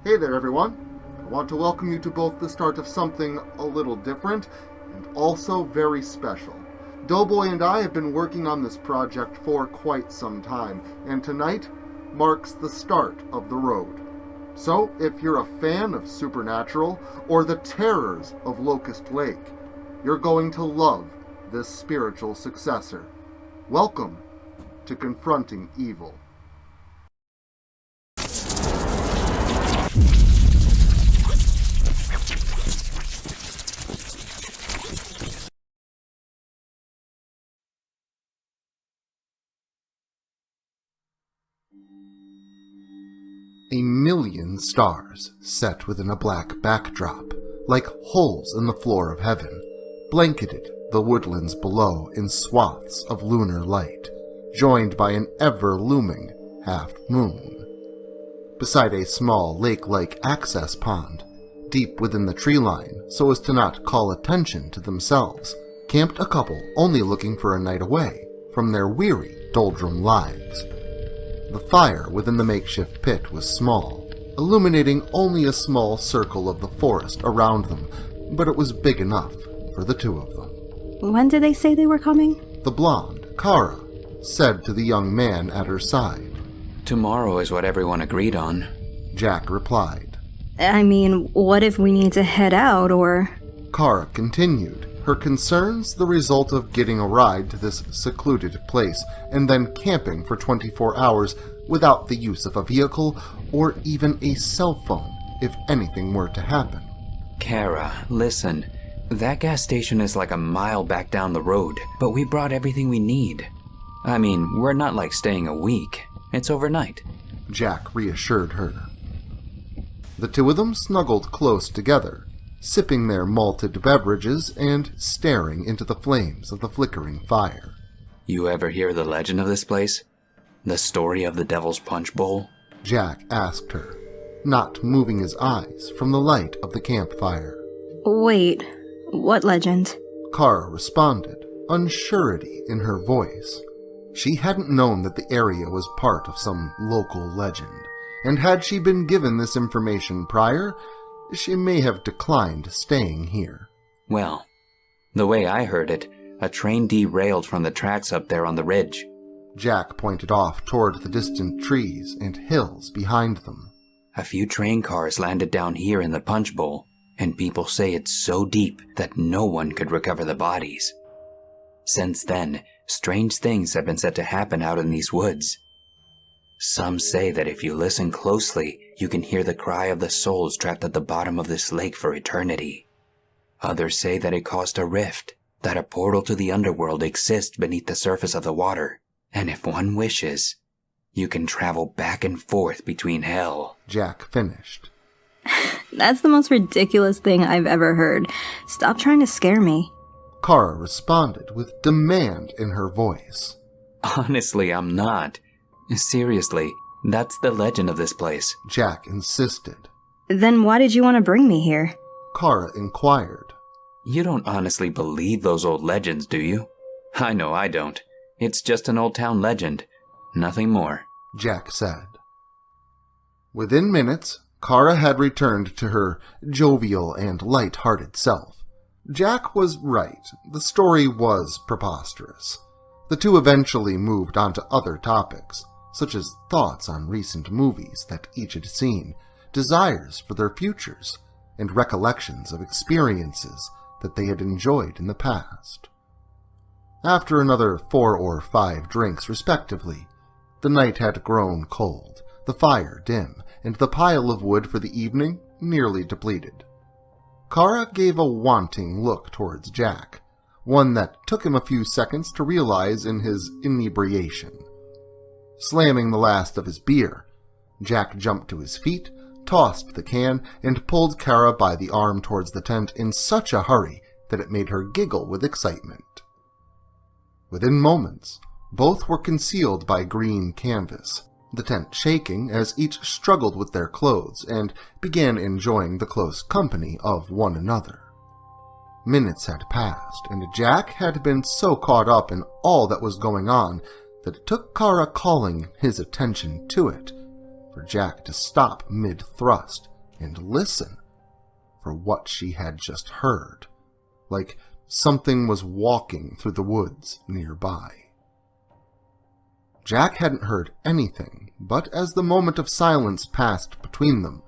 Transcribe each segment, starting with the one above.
Hey there everyone, I want to welcome you to both the start of something a little different and also very special. Doughboy and I have been working on this project for quite some time, and tonight marks the start of the road. So, if you're a fan of Supernatural or the terrors of Locust Lake, you're going to love this spiritual successor. Welcome to Confronting Evil. A million stars set within a black backdrop, like holes in the floor of heaven, blanketed the woodlands below in swaths of lunar light, joined by an ever-looming half-moon. Beside a small lake-like access pond, deep within the tree line so as to not call attention to themselves, camped a couple only looking for a night away from their weary, doldrum lives. The fire within the makeshift pit was small, illuminating only a small circle of the forest around them, but it was big enough for the two of them. When did they say they were coming? The blonde, Kara, said to the young man at her side. Tomorrow is what everyone agreed on. Jack replied. I mean, what if we need to head out, or... Kara continued, her concerns the result of getting a ride to this secluded place and then camping for 24 hours without the use of a vehicle or even a cell phone if anything were to happen. Kara, listen. That gas station is like a mile back down the road, but we brought everything we need. I mean, we're not like staying a week. It's overnight. Jack reassured her. The two of them snuggled close together, sipping their malted beverages and staring into the flames of the flickering fire. You ever hear the legend of this place? The story of the Devil's Punch Bowl? Jack asked her, not moving his eyes from the light of the campfire. Wait, what legend? Kara responded, unsurety in her voice. She hadn't known that the area was part of some local legend, and had she been given this information prior, she may have declined staying here. Well, the way I heard it, a train derailed from the tracks up there on the ridge. Jack pointed off toward the distant trees and hills behind them. A few train cars landed down here in the punch bowl, and people say it's so deep that no one could recover the bodies. Since then, strange things have been said to happen out in these woods. Some say that if you listen closely, you can hear the cry of the souls trapped at the bottom of this lake for eternity. Others say that it caused a rift, that a portal to the underworld exists beneath the surface of the water, and if one wishes, you can travel back and forth between hell. Jack finished. That's the most ridiculous thing I've ever heard. Stop trying to scare me. Kara responded with demand in her voice. Honestly, I'm not. Seriously, that's the legend of this place. Jack insisted. Then why did you want to bring me here? Kara inquired. You don't honestly believe those old legends, do you? I know I don't. It's just an old town legend. Nothing more. Jack said. Within minutes, Kara had returned to her jovial and light-hearted self. Jack was right. The story was preposterous. The two eventually moved on to other topics, such as thoughts on recent movies that each had seen, desires for their futures, and recollections of experiences that they had enjoyed in the past. After another 4 or 5 drinks respectively, the night had grown cold, the fire dim, and the pile of wood for the evening nearly depleted. Kara gave a wanting look towards Jack, one that took him a few seconds to realize in his inebriation. Slamming the last of his beer, Jack jumped to his feet, tossed the can, and pulled Kara by the arm towards the tent in such a hurry that it made her giggle with excitement. Within moments, both were concealed by green canvas, the tent shaking as each struggled with their clothes and began enjoying the close company of one another. Minutes had passed, and Jack had been so caught up in all that was going on that it took Kara calling his attention to it for Jack to stop mid-thrust and listen for what she had just heard, like something was walking through the woods nearby. Jack hadn't heard anything, but as the moment of silence passed between them,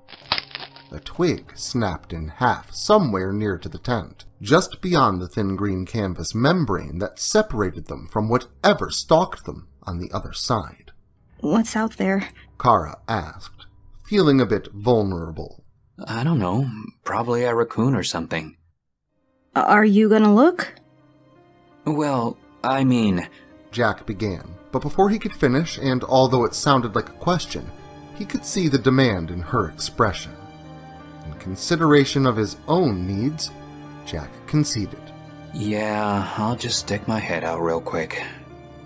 a twig snapped in half somewhere near to the tent, just beyond the thin green canvas membrane that separated them from whatever stalked them on the other side. What's out there? Kara asked, feeling a bit vulnerable. I don't know. Probably a raccoon or something. Are you gonna look? Well, I mean... Jack began, but before he could finish, and although it sounded like a question, he could see the demand in her expression. In consideration of his own needs, Jack conceded. Yeah, I'll just stick my head out real quick.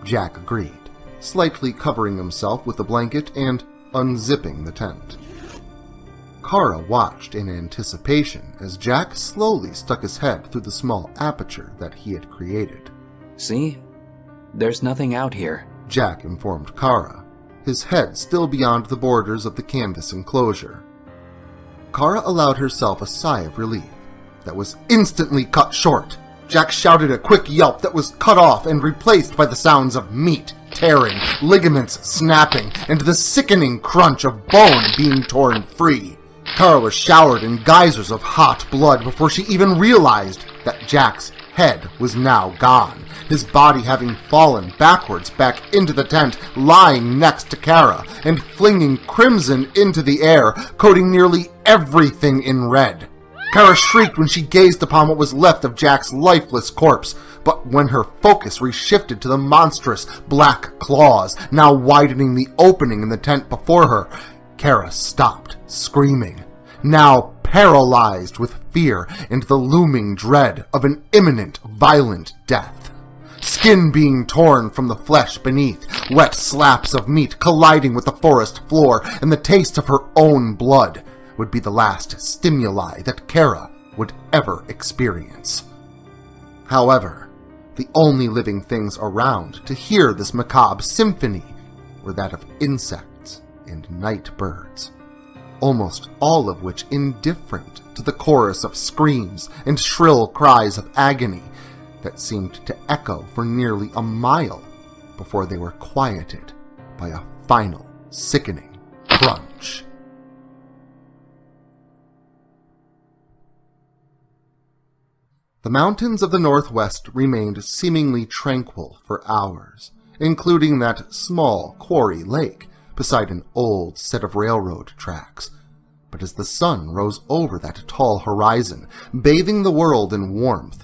Jack agreed, slightly covering himself with a blanket and unzipping the tent. Kara watched in anticipation as Jack slowly stuck his head through the small aperture that he had created. See? There's nothing out here. Jack informed Kara, his head still beyond the borders of the canvas enclosure. Kara allowed herself a sigh of relief that was instantly cut short. Jack shouted a quick yelp that was cut off and replaced by the sounds of meat tearing, ligaments snapping, and the sickening crunch of bone being torn free. Kara was showered in geysers of hot blood before she even realized that Jack's head was now gone, his body having fallen backwards back into the tent, lying next to Kara, and flinging crimson into the air, coating nearly everything in red. Kara shrieked when she gazed upon what was left of Jack's lifeless corpse, but when her focus reshifted to the monstrous black claws now widening the opening in the tent before her, Kara stopped screaming, now paralyzed with fear and the looming dread of an imminent, violent death. Skin being torn from the flesh beneath, wet slabs of meat colliding with the forest floor, and the taste of her own blood would be the last stimuli that Kara would ever experience. However, the only living things around to hear this macabre symphony were that of insects and night birds, almost all of which indifferent to the chorus of screams and shrill cries of agony that seemed to echo for nearly a mile before they were quieted by a final, sickening crunch. The mountains of the northwest remained seemingly tranquil for hours, including that small quarry lake beside an old set of railroad tracks. But as the sun rose over that tall horizon, bathing the world in warmth,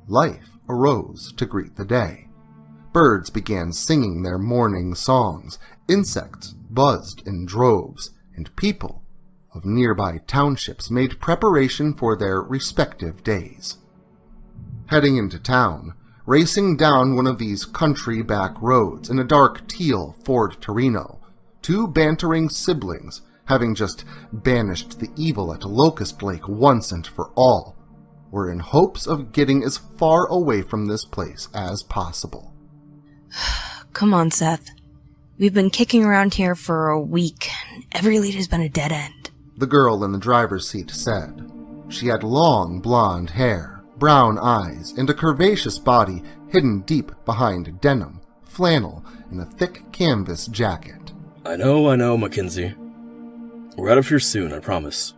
life arose to greet the day. Birds began singing their morning songs, insects buzzed in droves, and people of nearby townships made preparation for their respective days. Heading into town, racing down one of these country back roads in a dark teal Ford Torino, two bantering siblings, having just banished the evil at Locust Lake once and for all, were in hopes of getting as far away from this place as possible. Come on, Seth. We've been kicking around here for a week. Every lead has been a dead end. The girl in the driver's seat said. She had long blonde hair, brown eyes, and a curvaceous body hidden deep behind denim, flannel, and a thick canvas jacket. I know, Makenzie. We're out of here soon, I promise.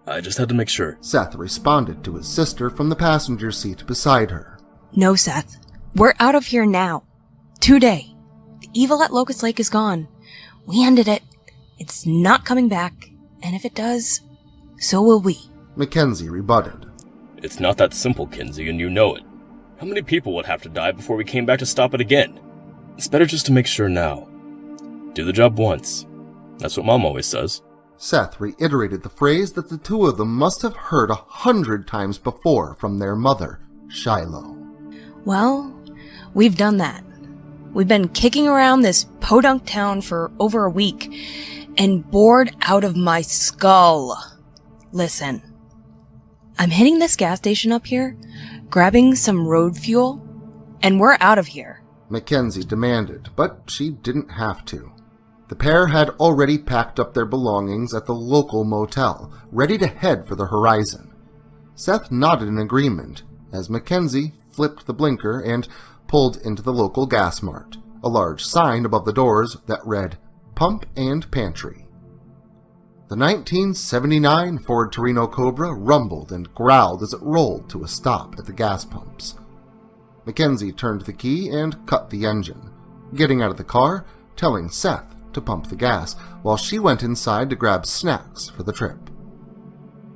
I just had to make sure. Seth responded to his sister from the passenger seat beside her. No, Seth. We're out of here now. Today. The evil at Locust Lake is gone. We ended it. It's not coming back. And if it does, so will we. Makenzie rebutted. It's not that simple, Kinsey, and you know it. How many people would have to die before we came back to stop it again? It's better just to make sure now. Do the job once. That's what Mom always says. Seth reiterated the phrase that the two of them must have heard 100 times before from their mother, Shiloh. Well, we've done that. We've been kicking around this podunk town for over a week, and bored out of my skull. Listen. I'm hitting this gas station up here, grabbing some road fuel, and we're out of here. Makenzie demanded, but she didn't have to. The pair had already packed up their belongings at the local motel, ready to head for the horizon. Seth nodded in agreement as Makenzie flipped the blinker and pulled into the local gas mart, a large sign above the doors that read, "Pump and Pantry." The 1979 Ford Torino Cobra rumbled and growled as it rolled to a stop at the gas pumps. Makenzie turned the key and cut the engine, getting out of the car, telling Seth to pump the gas while she went inside to grab snacks for the trip.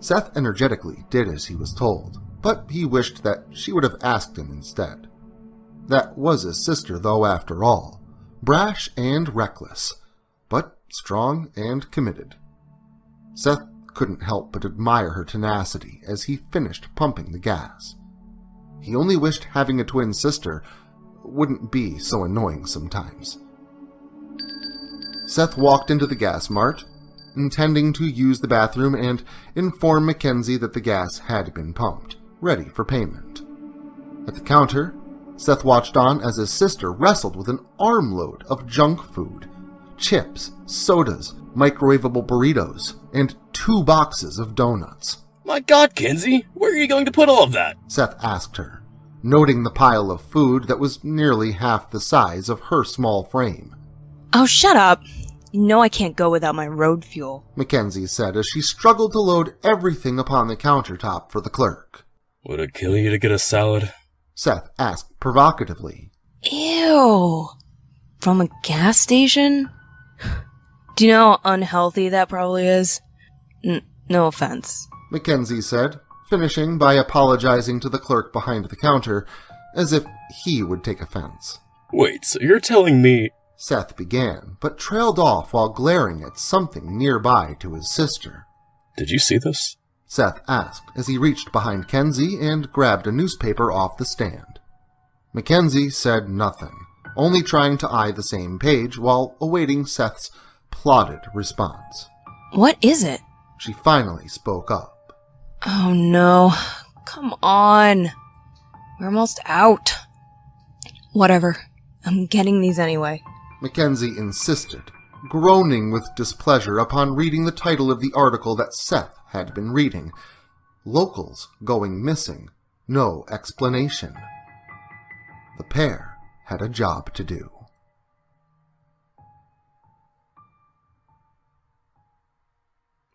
Seth energetically did as he was told, but he wished that she would have asked him instead. That was his sister, though, after all, brash and reckless, but strong and committed. Seth couldn't help but admire her tenacity as he finished pumping the gas. He only wished having a twin sister wouldn't be so annoying sometimes. Seth walked into the gas mart, intending to use the bathroom and inform Makenzie that the gas had been pumped, ready for payment. At the counter, Seth watched on as his sister wrestled with an armload of junk food, chips, sodas, microwavable burritos, and 2 boxes of donuts. My God, Kenzie, where are you going to put all of that? Seth asked her, noting the pile of food that was nearly half the size of her small frame. Oh, shut up. You know I can't go without my road fuel, Makenzie said as she struggled to load everything upon the countertop for the clerk. Would it kill you to get a salad? Seth asked provocatively. Ew. From a gas station? Do you know how unhealthy that probably is? No offense. Makenzie said, finishing by apologizing to the clerk behind the counter, as if he would take offense. Wait, so you're telling me... Seth began, but trailed off while glaring at something nearby to his sister. Did you see this? Seth asked as he reached behind Kenzie and grabbed a newspaper off the stand. Makenzie said nothing, only trying to eye the same page while awaiting Seth's plotted response. What is it? She finally spoke up. Oh no. Come on. We're almost out. Whatever. I'm getting these anyway. Makenzie insisted, groaning with displeasure upon reading the title of the article that Seth had been reading. Locals going missing. No explanation. The pair had a job to do.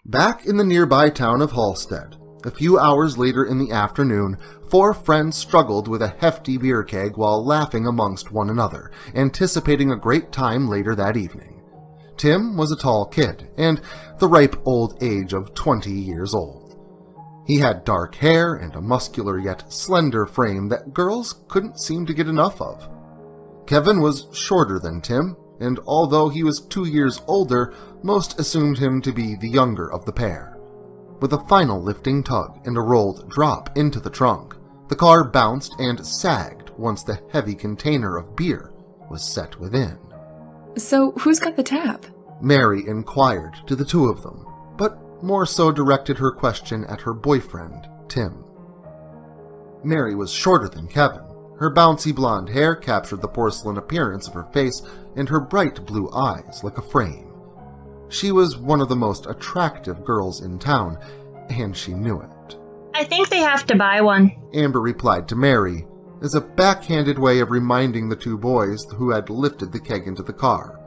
Back in the nearby town of Halstead, a few hours later in the afternoon, 4 friends struggled with a hefty beer keg while laughing amongst one another, anticipating a great time later that evening. Tim was a tall kid, and the ripe old age of 20 years old. He had dark hair and a muscular yet slender frame that girls couldn't seem to get enough of. Kevin was shorter than Tim, and although he was 2 years older, most assumed him to be the younger of the pair. With a final lifting tug and a rolled drop into the trunk, the car bounced and sagged once the heavy container of beer was set within. So, who's got the tap? Mary inquired to the two of them, but more so directed her question at her boyfriend, Tim. Mary was shorter than Kevin. Her bouncy blonde hair captured the porcelain appearance of her face and her bright blue eyes like a frame. She was one of the most attractive girls in town, and she knew it. I think they have to buy one, Amber replied to Mary, as a backhanded way of reminding the two boys who had lifted the keg into the car.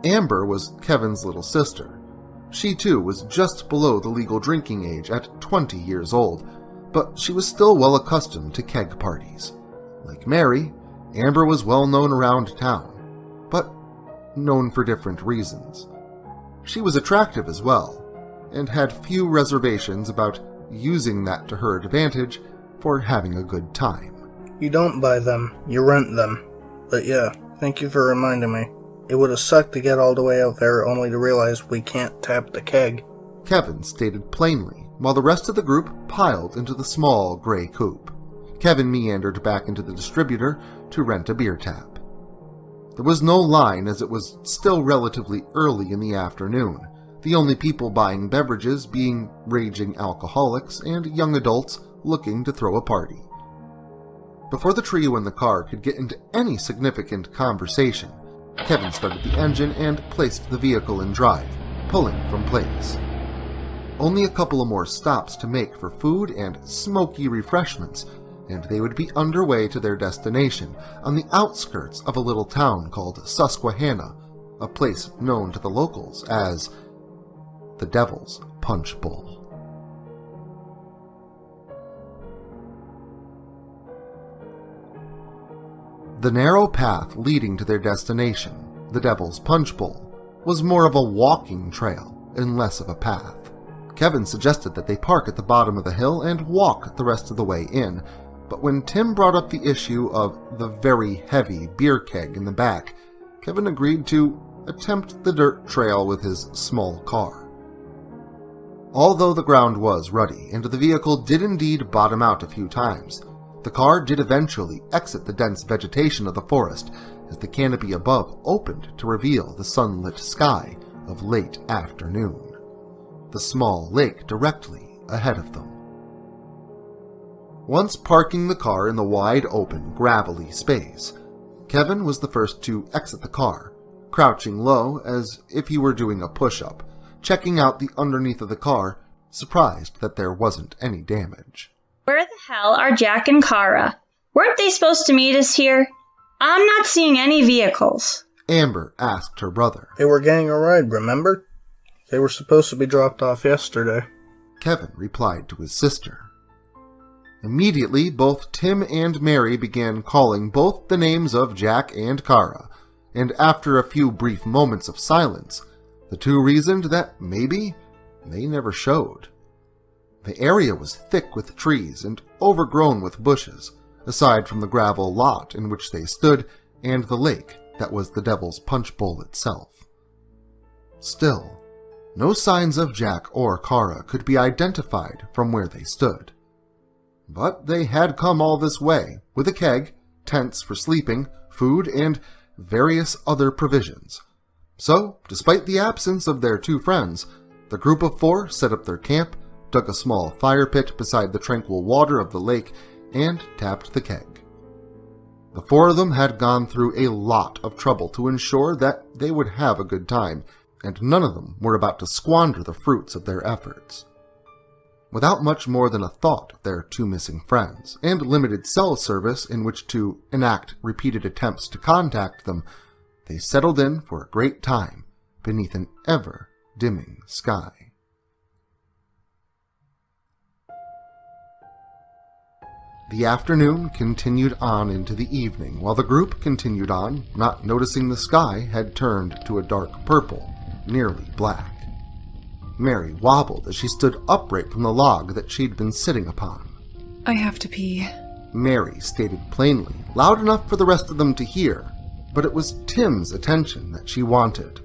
Amber was Kevin's little sister. She too was just below the legal drinking age at 20 years old, but she was still well accustomed to keg parties. Like Mary, Amber was well known around town, but known for different reasons. She was attractive as well, and had few reservations about using that to her advantage for having a good time. You don't buy them, you rent them. But yeah, thank you for reminding me. It would have sucked to get all the way out there only to realize we can't tap the keg. Kevin stated plainly, while the rest of the group piled into the small gray coupe. Kevin meandered back into the distributor to rent a beer tap. There was no line as it was still relatively early in the afternoon, the only people buying beverages being raging alcoholics and young adults looking to throw a party. Before the trio in the car could get into any significant conversation, Kevin started the engine and placed the vehicle in drive, pulling from place. Only a couple of more stops to make for food and smoky refreshments, and they would be underway to their destination on the outskirts of a little town called Susquehanna, a place known to the locals as the Devil's Punch Bowl. The narrow path leading to their destination, the Devil's Punch Bowl, was more of a walking trail and less of a path. Kevin suggested that they park at the bottom of the hill and walk the rest of the way in, but when Tim brought up the issue of the very heavy beer keg in the back, Kevin agreed to attempt the dirt trail with his small car. Although the ground was ruddy and the vehicle did indeed bottom out a few times, the car did eventually exit the dense vegetation of the forest as the canopy above opened to reveal the sunlit sky of late afternoon, the small lake directly ahead of them. Once parking the car in the wide open, gravelly space, Kevin was the first to exit the car, crouching low as if he were doing a push-up, checking out the underneath of the car, surprised that there wasn't any damage. Where the hell are Jack and Kara? Weren't they supposed to meet us here? I'm not seeing any vehicles. Amber asked her brother. They were getting a ride, remember? They were supposed to be dropped off yesterday. Kevin replied to his sister. Immediately, both Tim and Mary began calling both the names of Jack and Kara, and after a few brief moments of silence, the two reasoned that maybe they never showed. The area was thick with trees and overgrown with bushes, aside from the gravel lot in which they stood and the lake that was the Devil's Punch Bowl itself. Still, no signs of Jack or Kara could be identified from where they stood. But they had come all this way, with a keg, tents for sleeping, food, and various other provisions. So, despite the absence of their two friends, the group of four set up their camp, dug a small fire pit beside the tranquil water of the lake, and tapped the keg. The four of them had gone through a lot of trouble to ensure that they would have a good time, and none of them were about to squander the fruits of their efforts. Without much more than a thought of their two missing friends, and limited cell service in which to enact repeated attempts to contact them, they settled in for a great time beneath an ever-dimming sky. The afternoon continued on into the evening, while the group continued on, not noticing the sky had turned to a dark purple, nearly black. Mary wobbled as she stood upright from the log that she'd been sitting upon. I have to pee. Mary stated plainly, loud enough for the rest of them to hear, but it was Tim's attention that she wanted.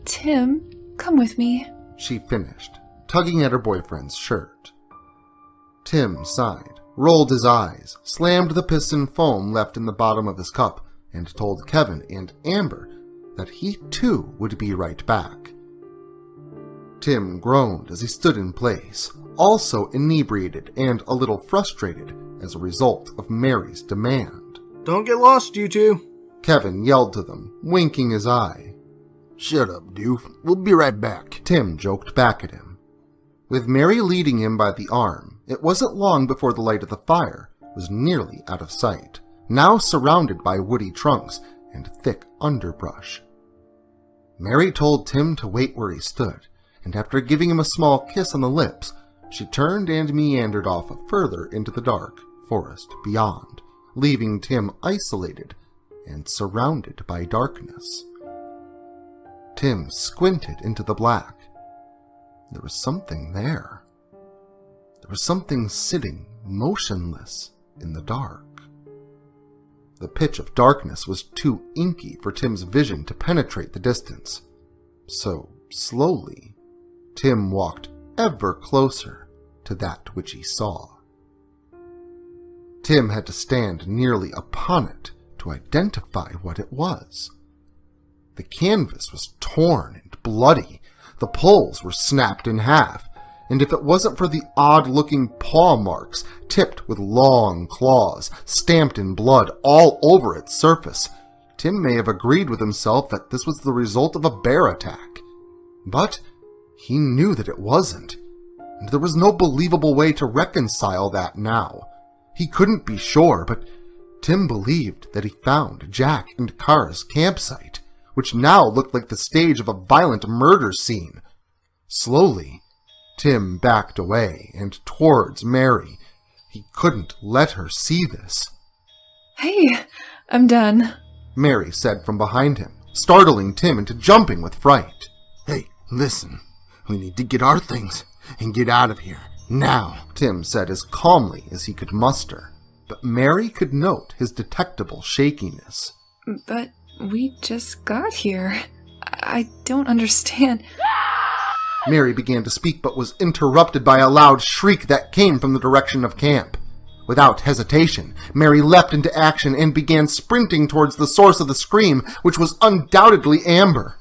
Tim, come with me. She finished, tugging at her boyfriend's shirt. Tim sighed, rolled his eyes, slammed the piston foam left in the bottom of his cup, and told Kevin and Amber that he too would be right back. Tim groaned as he stood in place, also inebriated and a little frustrated as a result of Mary's demand. Don't get lost, you two. Kevin yelled to them, winking his eye. Shut up, doof. We'll be right back. Tim joked back at him. With Mary leading him by the arm, it wasn't long before the light of the fire was nearly out of sight, now surrounded by woody trunks and thick underbrush. Mary told Tim to wait where he stood, and after giving him a small kiss on the lips, she turned and meandered off further into the dark forest beyond, leaving Tim isolated and surrounded by darkness. Tim squinted into the black. There was something there. There was something sitting motionless in the dark. The pitch of darkness was too inky for Tim's vision to penetrate the distance. So, slowly, Tim walked ever closer to that which he saw. Tim had to stand nearly upon it to identify what it was. The canvas was torn and bloody, the poles were snapped in half, and if it wasn't for the odd-looking paw marks tipped with long claws, stamped in blood all over its surface, Tim may have agreed with himself that this was the result of a bear attack. But he knew that it wasn't, and there was no believable way to reconcile that now. He couldn't be sure, but Tim believed that he found Jack and Kara's campsite, which now looked like the stage of a violent murder scene. Slowly, Tim backed away and towards Mary. He couldn't let her see this. Hey, I'm done. Mary said from behind him, startling Tim into jumping with fright. Hey, listen. We need to get our things and get out of here. Now, Tim said as calmly as he could muster. But Mary could note his detectable shakiness. But we just got here. I don't understand. Mary began to speak but was interrupted by a loud shriek that came from the direction of camp. Without hesitation, Mary leapt into action and began sprinting towards the source of the scream, which was undoubtedly Amber.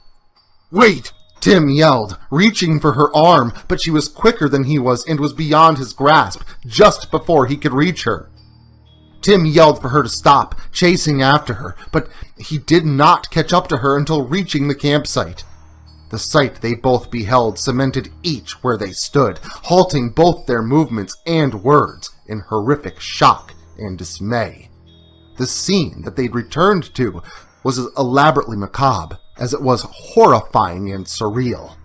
wait! Tim yelled, reaching for her arm, but she was quicker than he was and was beyond his grasp just before he could reach her. Tim yelled for her to stop, chasing after her, but he did not catch up to her until reaching the campsite. The sight they both beheld cemented each where they stood, halting both their movements and words in horrific shock and dismay. The scene that they'd returned to was as elaborately macabre as it was horrifying and surreal.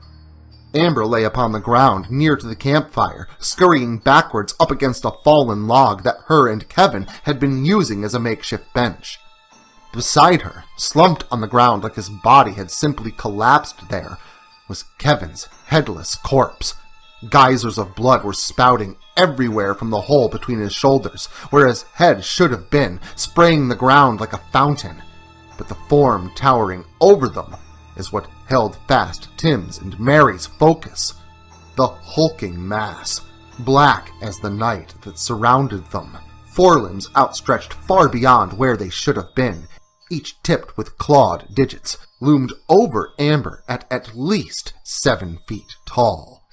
Amber lay upon the ground near to the campfire, scurrying backwards up against a fallen log that her and Kevin had been using as a makeshift bench. Beside her, slumped on the ground like his body had simply collapsed there, was Kevin's headless corpse. Geysers of blood were spouting everywhere from the hole between his shoulders, where his head should have been, spraying the ground like a fountain. But the form towering over them is what held fast Tim's and Mary's focus. The hulking mass, black as the night that surrounded them, forelimbs outstretched far beyond where they should have been, each tipped with clawed digits, loomed over Amber at least 7 feet tall.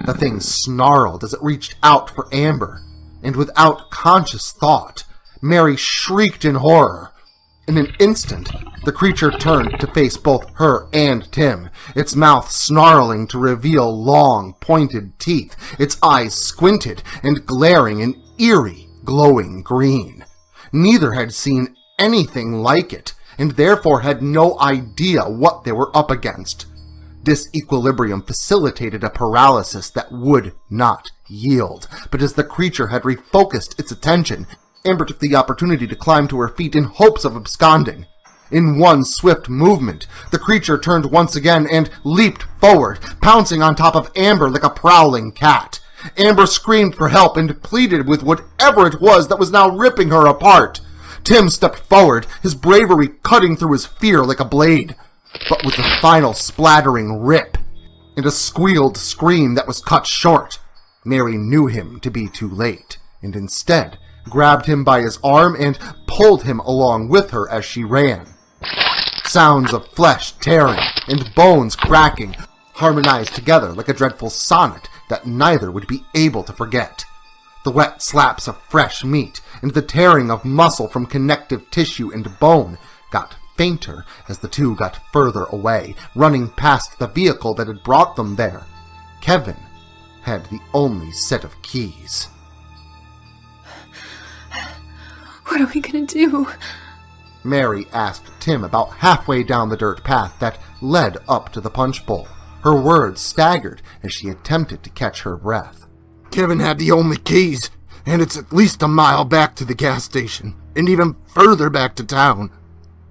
The thing snarled as it reached out for Amber, and without conscious thought, Mary shrieked in horror. In an instant, the creature turned to face both her and Tim, its mouth snarling to reveal long, pointed teeth, its eyes squinted and glaring an eerie, glowing green. Neither had seen anything like it, and therefore had no idea what they were up against. This equilibrium facilitated a paralysis that would not yield, but as the creature had refocused its attention, Amber took the opportunity to climb to her feet in hopes of absconding. In one swift movement, the creature turned once again and leaped forward, pouncing on top of Amber like a prowling cat. Amber screamed for help and pleaded with whatever it was that was now ripping her apart. Tim stepped forward, his bravery cutting through his fear like a blade. But with a final splattering rip and a squealed scream that was cut short, Mary knew him to be too late, and instead grabbed him by his arm and pulled him along with her as she ran. Sounds of flesh tearing and bones cracking harmonized together like a dreadful sonnet that neither would be able to forget. The wet slaps of fresh meat and the tearing of muscle from connective tissue and bone got fainter as the two got further away, running past the vehicle that had brought them there. Kevin had the only set of keys. What are we gonna do? Mary asked Tim about halfway down the dirt path that led up to the punch bowl. Her words staggered as she attempted to catch her breath. Kevin had the only keys, and it's at least a mile back to the gas station, and even further back to town,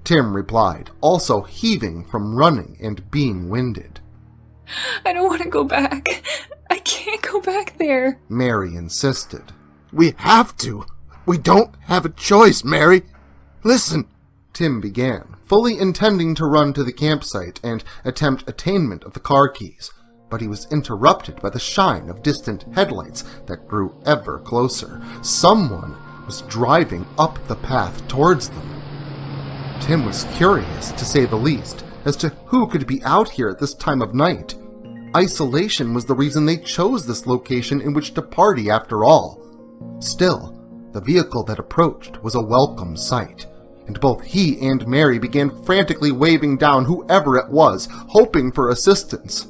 Tim replied, also heaving from running and being winded. I don't want to go back. I can't go back there. Mary insisted. We have to. We don't have a choice, Mary. Listen, Tim began, fully intending to run to the campsite and attempt attainment of the car keys, but he was interrupted by the shine of distant headlights that grew ever closer. Someone was driving up the path towards them. Tim was curious, to say the least, as to who could be out here at this time of night. Isolation was the reason they chose this location in which to party after all. Still, the vehicle that approached was a welcome sight. and both he and Mary began frantically waving down whoever it was, hoping for assistance.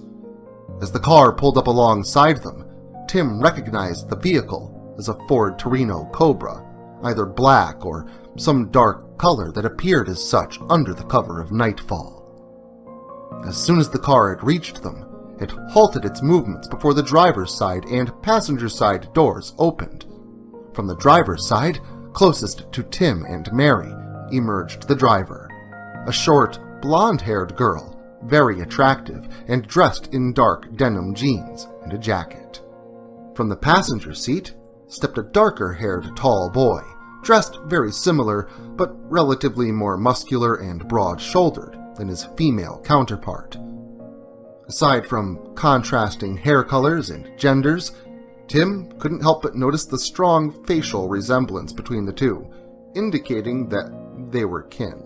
As the car pulled up alongside them, Tim recognized the vehicle as a Ford Torino Cobra, either black or some dark color that appeared as such under the cover of nightfall. As soon as the car had reached them, it halted its movements before the driver's side and passenger side doors opened. From the driver's side, closest to Tim and Mary, emerged the driver, a short, blonde-haired girl, very attractive and dressed in dark denim jeans and a jacket. From the passenger seat stepped a darker-haired tall boy, dressed very similar but relatively more muscular and broad-shouldered than his female counterpart. Aside from contrasting hair colors and genders, Tim couldn't help but notice the strong facial resemblance between the two, indicating that they were kin.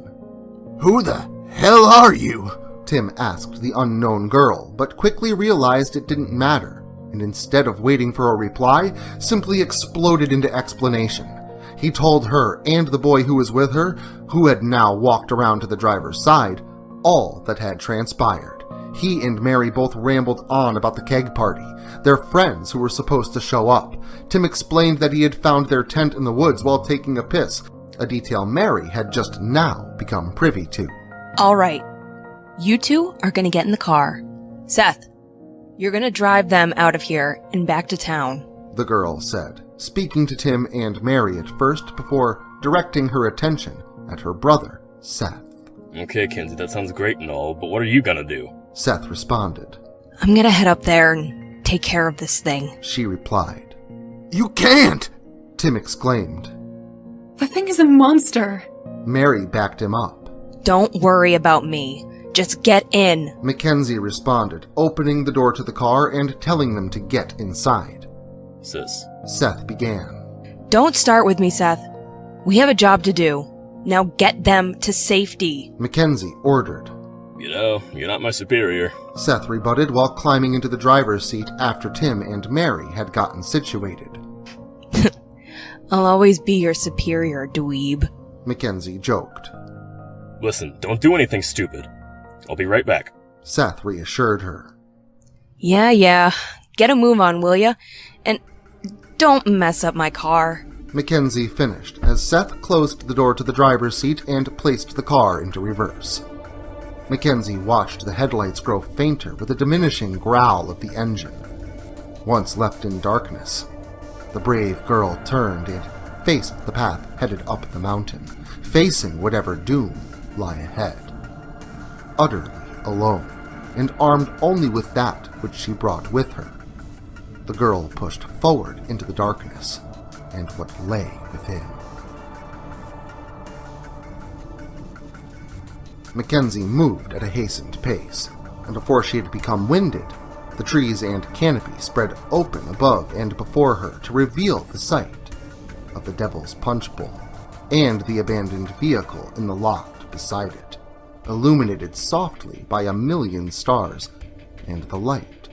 Who the hell are you? Tim asked the unknown girl, but quickly realized it didn't matter, and instead of waiting for a reply, simply exploded into explanation. He told her and the boy who was with her, who had now walked around to the driver's side, all that had transpired. He and Mary both rambled on about the keg party, their friends who were supposed to show up. Tim explained that he had found their tent in the woods while taking a piss, a detail Mary had just now become privy to. All right. You two are going to get in the car. Seth, you're going to drive them out of here and back to town, the girl said, speaking to Tim and Mary at first before directing her attention at her brother, Seth. Okay, Kenzie, that sounds great and all, but what are you gonna do? Seth responded. I'm going to head up there and take care of this thing, she replied. You can't! Tim exclaimed. The thing is a monster. Mary backed him up. Don't worry about me. Just get in, Makenzie responded, opening the door to the car and telling them to get inside. Sis. Seth began. Don't start with me, Seth. We have a job to do. Now get them to safety, Makenzie ordered. You know, you're not my superior, Seth rebutted while climbing into the driver's seat after Tim and Mary had gotten situated. I'll always be your superior, dweeb, Makenzie joked. Listen, don't do anything stupid. I'll be right back, Seth reassured her. Yeah. Get a move on, will ya? And don't mess up my car, Makenzie finished as Seth closed the door to the driver's seat and placed the car into reverse. Makenzie watched the headlights grow fainter with a diminishing growl of the engine. Once left in darkness, the brave girl turned and faced the path headed up the mountain, facing whatever doom lay ahead. Utterly alone, and armed only with that which she brought with her, the girl pushed forward into the darkness and what lay within. Makenzie moved at a hastened pace, and before she had become winded, the trees and canopy spread open above and before her to reveal the sight of the Devil's Punch Bowl and the abandoned vehicle in the lot beside it, illuminated softly by a million stars and the light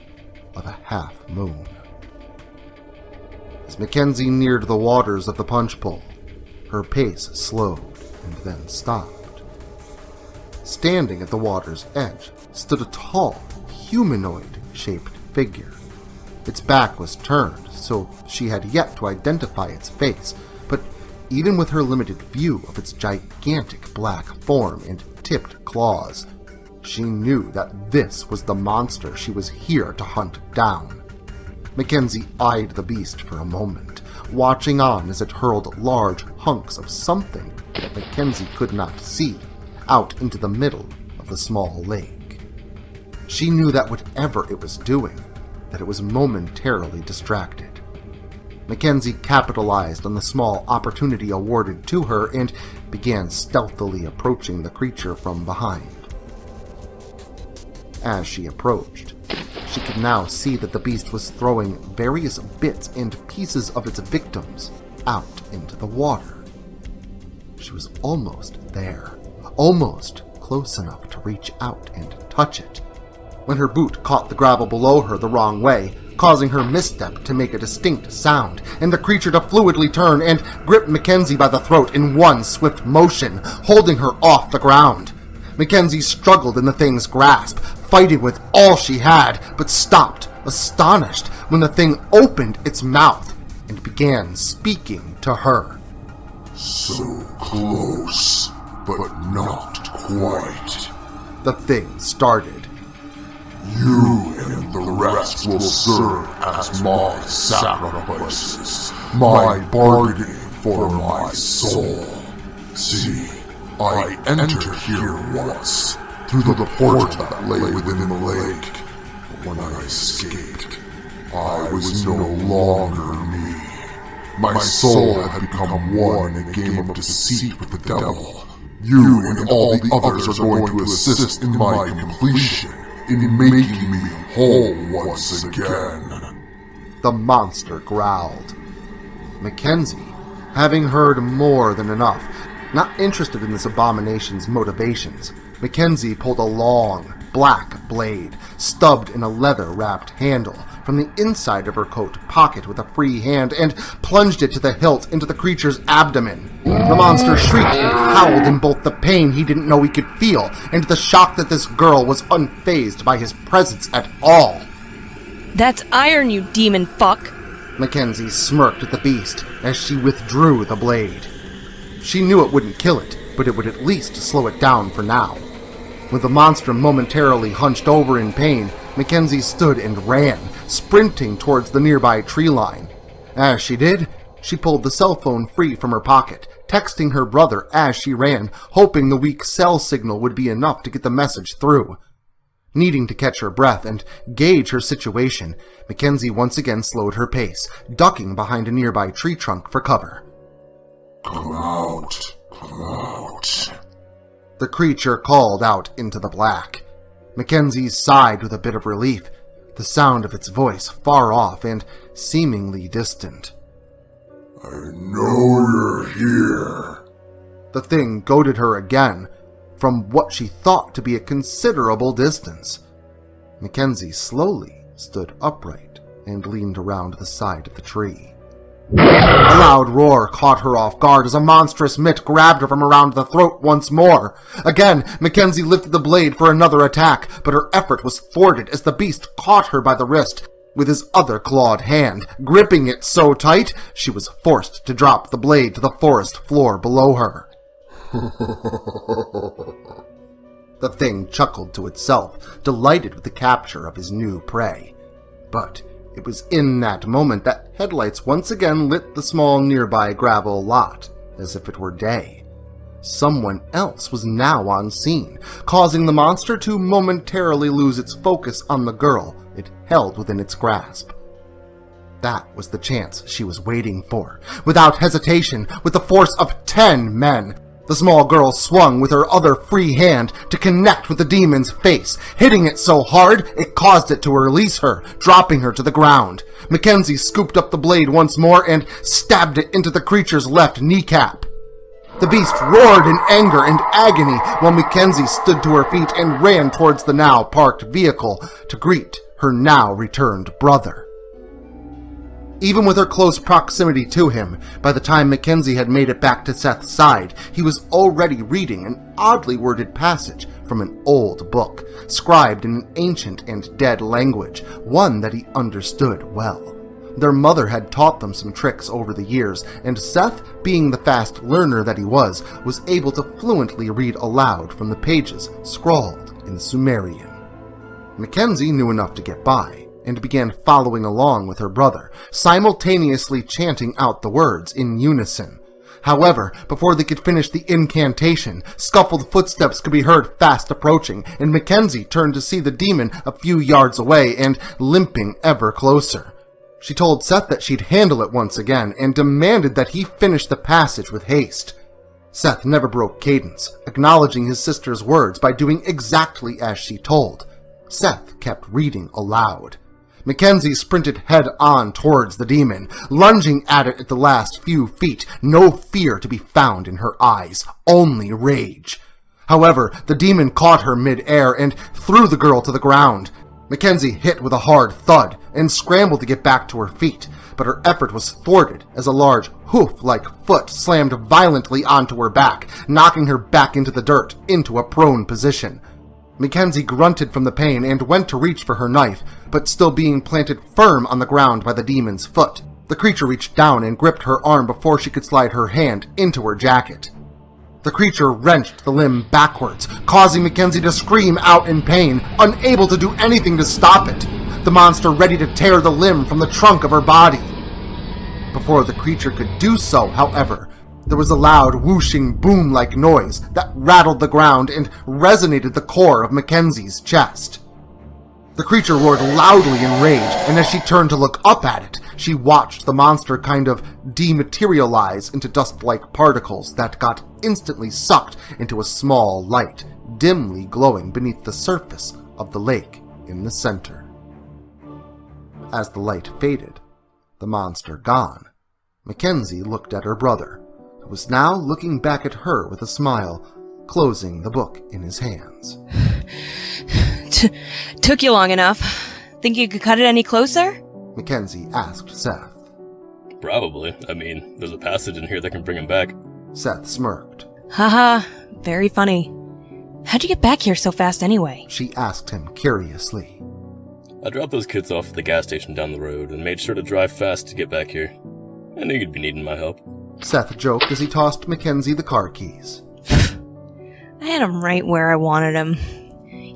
of a half-moon. As Makenzie neared the waters of the punch bowl, her pace slowed and then stopped. Standing at the water's edge stood a tall, humanoid-shaped figure. Its back was turned, so she had yet to identify its face, but even with her limited view of its gigantic black form and tipped claws, she knew that this was the monster she was here to hunt down. Makenzie eyed the beast for a moment, watching on as it hurled large hunks of something that Makenzie could not see out into the middle of the small lake. She knew that whatever it was doing, that it was momentarily distracted. Makenzie capitalized on the small opportunity awarded to her and began stealthily approaching the creature from behind. As she approached, she could now see that the beast was throwing various bits and pieces of its victims out into the water. She was almost there, almost close enough to reach out and touch it, when her boot caught the gravel below her the wrong way, causing her misstep to make a distinct sound, and the creature to fluidly turn and grip Makenzie by the throat in one swift motion, holding her off the ground. Makenzie struggled in the thing's grasp, fighting with all she had, but stopped, astonished, when the thing opened its mouth and began speaking to her. So close, but not quite. The thing started. You and the rest will serve as my sacrifices, my bargaining for my soul. See, I entered here once, through the portal that lay within the lake. But when I escaped, I was no longer me. My soul had become one in a game of deceit with the devil. You and all the others are going to assist in my completion, in making me whole once again. The monster growled. Makenzie, having heard more than enough, not interested in this abomination's motivations, Makenzie pulled a long, black blade, stubbed in a leather-wrapped handle, from the inside of her coat pocket with a free hand, and plunged it to the hilt into the creature's abdomen. The monster shrieked and howled in both the pain he didn't know he could feel, and the shock that this girl was unfazed by his presence at all. That's iron, you demon fuck! Makenzie smirked at the beast as she withdrew the blade. She knew it wouldn't kill it, but it would at least slow it down for now. With the monster momentarily hunched over in pain, Makenzie stood and ran, sprinting towards the nearby tree line. As she did, she pulled the cell phone free from her pocket, texting her brother as she ran, hoping the weak cell signal would be enough to get the message through. Needing to catch her breath and gauge her situation, Makenzie once again slowed her pace, ducking behind a nearby tree trunk for cover. Come out, come out. The creature called out into the black. Makenzie sighed with a bit of relief, the sound of its voice far off and seemingly distant. I know you're here. The thing goaded her again, from what she thought to be a considerable distance. Makenzie slowly stood upright and leaned around the side of the tree. A loud roar caught her off guard as a monstrous mitt grabbed her from around the throat once more. Again, Makenzie lifted the blade for another attack, but her effort was thwarted as the beast caught her by the wrist with his other clawed hand, gripping it so tight she was forced to drop the blade to the forest floor below her. The thing chuckled to itself, delighted with the capture of his new prey. But it was in that moment that headlights once again lit the small nearby gravel lot, as if it were day. Someone else was now on scene, causing the monster to momentarily lose its focus on the girl it held within its grasp. That was the chance she was waiting for. Without hesitation, with the force of 10 men, the small girl swung with her other free hand to connect with the demon's face, hitting it so hard it caused it to release her, dropping her to the ground. Makenzie scooped up the blade once more and stabbed it into the creature's left kneecap. The beast roared in anger and agony while Makenzie stood to her feet and ran towards the now parked vehicle to greet her now returned brother. Even with her close proximity to him, by the time Makenzie had made it back to Seth's side, he was already reading an oddly worded passage from an old book, scribed in an ancient and dead language, one that he understood well. Their mother had taught them some tricks over the years, and Seth, being the fast learner that he was able to fluently read aloud from the pages scrawled in Sumerian. Makenzie knew enough to get by, and began following along with her brother, simultaneously chanting out the words in unison. However, before they could finish the incantation, scuffled footsteps could be heard fast approaching, and Makenzie turned to see the demon a few yards away and limping ever closer. She told Seth that she'd handle it once again, and demanded that he finish the passage with haste. Seth never broke cadence, acknowledging his sister's words by doing exactly as she told. Seth kept reading aloud. Makenzie sprinted head-on towards the demon, lunging at it at the last few feet, no fear to be found in her eyes, only rage. However, the demon caught her mid-air and threw the girl to the ground. Makenzie hit with a hard thud and scrambled to get back to her feet, but her effort was thwarted as a large hoof-like foot slammed violently onto her back, knocking her back into the dirt, into a prone position. Makenzie grunted from the pain and went to reach for her knife, but still being planted firm on the ground by the demon's foot. The creature reached down and gripped her arm before she could slide her hand into her jacket. The creature wrenched the limb backwards, causing Makenzie to scream out in pain, unable to do anything to stop it, the monster ready to tear the limb from the trunk of her body. Before the creature could do so, however, there was a loud whooshing boom-like noise that rattled the ground and resonated the core of Makenzie's chest. The creature roared loudly in rage, and as she turned to look up at it, she watched the monster kind of dematerialize into dust-like particles that got instantly sucked into a small light, dimly glowing beneath the surface of the lake in the center. As the light faded, the monster gone, Makenzie looked at her brother, who was now looking back at her with a smile, closing the book in his hands. Took you long enough. Think you could cut it any closer? Makenzie asked Seth. Probably. I mean, there's a passage in here that can bring him back. Seth smirked. Haha, very funny. How'd you get back here so fast anyway? She asked him curiously. I dropped those kids off at the gas station down the road and made sure to drive fast to get back here. I knew you'd be needing my help. Seth joked as he tossed Makenzie the car keys. I had him right where I wanted him.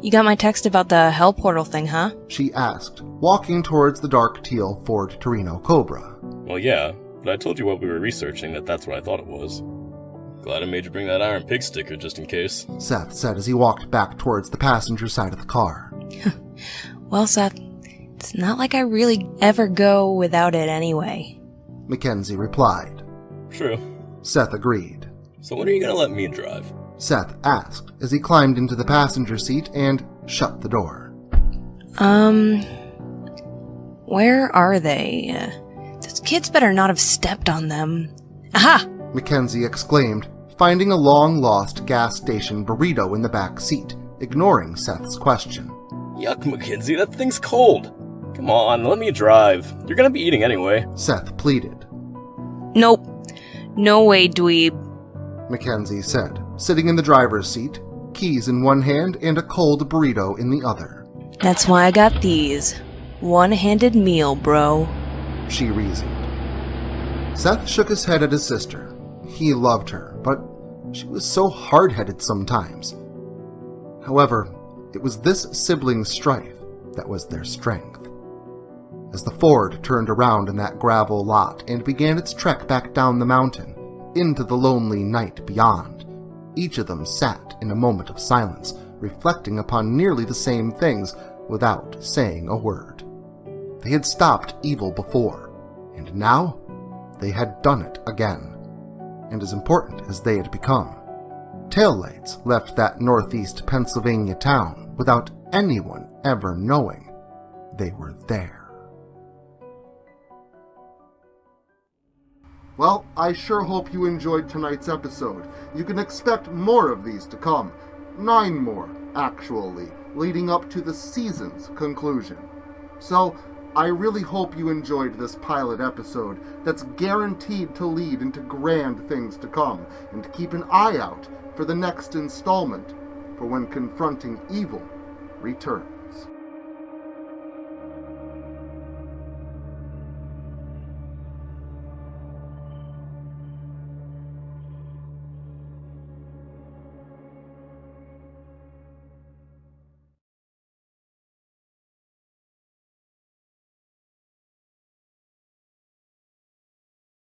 You got my text about the hell portal thing, huh? She asked, walking towards the dark teal Ford Torino Cobra. Well, yeah, but I told you while we were researching that's what I thought it was. Glad I made you bring that Iron Pig sticker just in case. Seth said as he walked back towards the passenger side of the car. Well, Seth, it's not like I really ever go without it anyway. Makenzie replied. True. Seth agreed. So when are you gonna let me drive? Seth asked as he climbed into the passenger seat and shut the door. Where are they? Those kids better not have stepped on them. Aha! Makenzie exclaimed, finding a long-lost gas station burrito in the back seat, ignoring Seth's question. Yuck, Makenzie, that thing's cold. Come on, let me drive. You're gonna be eating anyway. Seth pleaded. Nope. No way, dweeb. Makenzie said, sitting in the driver's seat, keys in one hand and a cold burrito in the other. That's why I got these. One-handed meal, bro. She reasoned. Seth shook his head at his sister. He loved her, but she was so hard-headed sometimes. However, it was this sibling strife that was their strength. As the Ford turned around in that gravel lot and began its trek back down the mountain, into the lonely night beyond, each of them sat in a moment of silence, reflecting upon nearly the same things without saying a word. They had stopped evil before, and now they had done it again. And as important as they had become, taillights left that northeast Pennsylvania town without anyone ever knowing they were there. Well, I sure hope you enjoyed tonight's episode. You can expect more of these to come. 9 more, actually, leading up to the season's conclusion. So, I really hope you enjoyed this pilot episode that's guaranteed to lead into grand things to come, and keep an eye out for the next installment for when Confronting Evil returns.